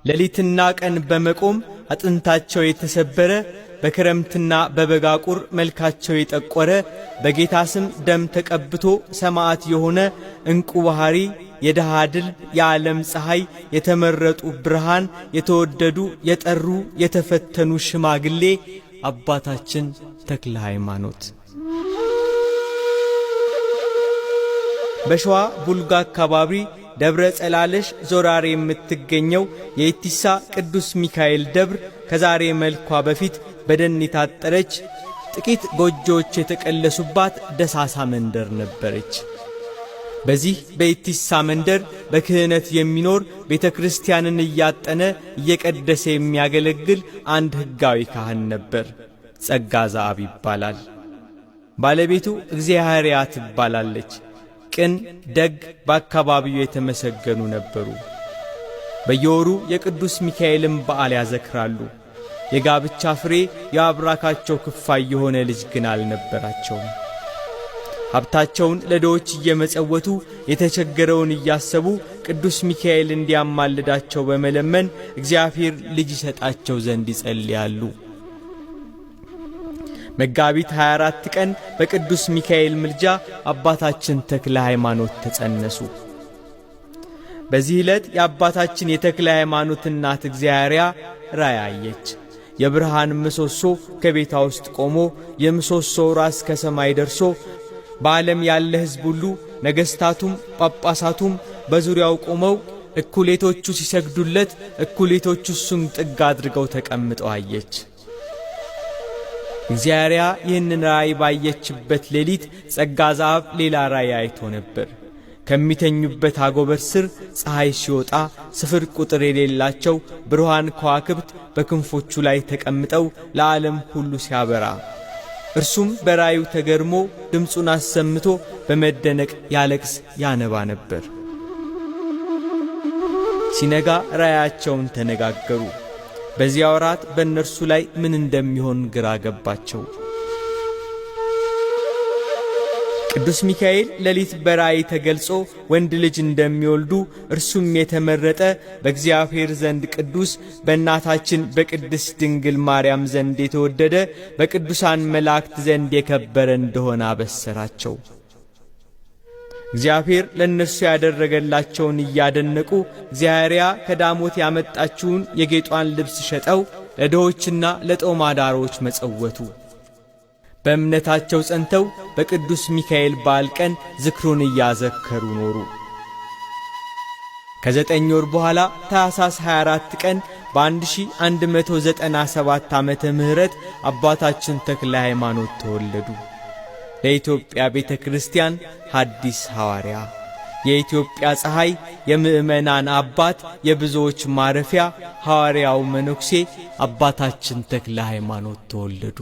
ሌሊትና ቀን በመቆም አጥንታቸው የተሰበረ በክረምትና በበጋ ቁር መልካቸው የጠቆረ በጌታ ስም ደም ተቀብቶ ሰማዕት የሆነ እንቁ ባህሪ የደሃ ድል የዓለም ፀሐይ የተመረጡ ብርሃን የተወደዱ የጠሩ የተፈተኑ ሽማግሌ አባታችን ተክለ ሃይማኖት በሸዋ ቡልጋ አካባቢ ደብረ ጸላለሽ ዞራሬ የምትገኘው የኢቲሳ ቅዱስ ሚካኤል ደብር ከዛሬ መልኳ በፊት በደን የታጠረች ጥቂት ጎጆዎች የተቀለሱባት ደሳሳ መንደር ነበረች። በዚህ በኢቲሳ መንደር በክህነት የሚኖር ቤተክርስቲያንን እያጠነ እየቀደሰ የሚያገለግል አንድ ሕጋዊ ካህን ነበር። ጸጋ ዘአብ ይባላል። ባለቤቱ እግዚአብሔርያ ትባላለች። ቅን ደግ በአካባቢው የተመሰገኑ ነበሩ። በየወሩ የቅዱስ ሚካኤልን በዓል ያዘክራሉ። የጋብቻ ፍሬ የአብራካቸው ክፋይ የሆነ ልጅ ግን አልነበራቸውም። ሀብታቸውን ለድሆች እየመጸወቱ የተቸገረውን እያሰቡ ቅዱስ ሚካኤል እንዲያማልዳቸው በመለመን እግዚአብሔር ልጅ ይሰጣቸው ዘንድ ይጸልያሉ። መጋቢት 24 ቀን በቅዱስ ሚካኤል ምልጃ አባታችን ተክለ ሃይማኖት ተጸነሱ። በዚህ ዕለት የአባታችን የተክለ ሃይማኖት እናት እግዚአብሔርያ ራእይ አየች። የብርሃን ምሰሶ ከቤቷ ውስጥ ቆሞ የምሰሶው ራስ ከሰማይ ደርሶ በዓለም ያለ ሕዝብ ሁሉ ነገሥታቱም ጳጳሳቱም በዙሪያው ቆመው እኩሌቶቹ ሲሰግዱለት እኩሌቶቹ እሱን ጥግ አድርገው ተቀምጠው አየች። እግዚአብሔርያ ይህንን ራእይ ባየችበት ሌሊት ጸጋ ዘአብ ሌላ ራእይ አይቶ ነበር። ከሚተኙበት አጎበር ስር ፀሐይ ሲወጣ ስፍር ቁጥር የሌላቸው ብሩሃን ከዋክብት በክንፎቹ ላይ ተቀምጠው ለዓለም ሁሉ ሲያበራ እርሱም በራእዩ ተገርሞ ድምፁን አሰምቶ በመደነቅ ያለቅስ ያነባ ነበር። ሲነጋ ራእያቸውን ተነጋገሩ። በዚያ ወራት በእነርሱ ላይ ምን እንደሚሆን ግራ ገባቸው። ቅዱስ ሚካኤል ሌሊት በራእይ ተገልጾ ወንድ ልጅ እንደሚወልዱ እርሱም የተመረጠ በእግዚአብሔር ዘንድ ቅዱስ በእናታችን በቅድስት ድንግል ማርያም ዘንድ የተወደደ በቅዱሳን መላእክት ዘንድ የከበረ እንደሆነ አበሰራቸው። እግዚአብሔር ለእነርሱ ያደረገላቸውን እያደነቁ እግዚአብሔርያ ከዳሞት ያመጣችውን የጌጧን ልብስ ሸጠው ለድሆችና ለጦም አዳሮች መጸወቱ። በእምነታቸው ጸንተው በቅዱስ ሚካኤል በዓል ቀን ዝክሩን እያዘከሩ ኖሩ። ከ9 ወር በኋላ ታኅሳስ 24 ቀን በ1197 ዓመተ ምህረት አባታችን ተክለ ሃይማኖት ተወለዱ። ለኢትዮጵያ ቤተ ክርስቲያን ሐዲስ ሐዋርያ፣ የኢትዮጵያ ፀሐይ፣ የምእመናን አባት፣ የብዙዎች ማረፊያ ሐዋርያው መነኩሴ አባታችን ተክለ ሃይማኖት ተወለዱ።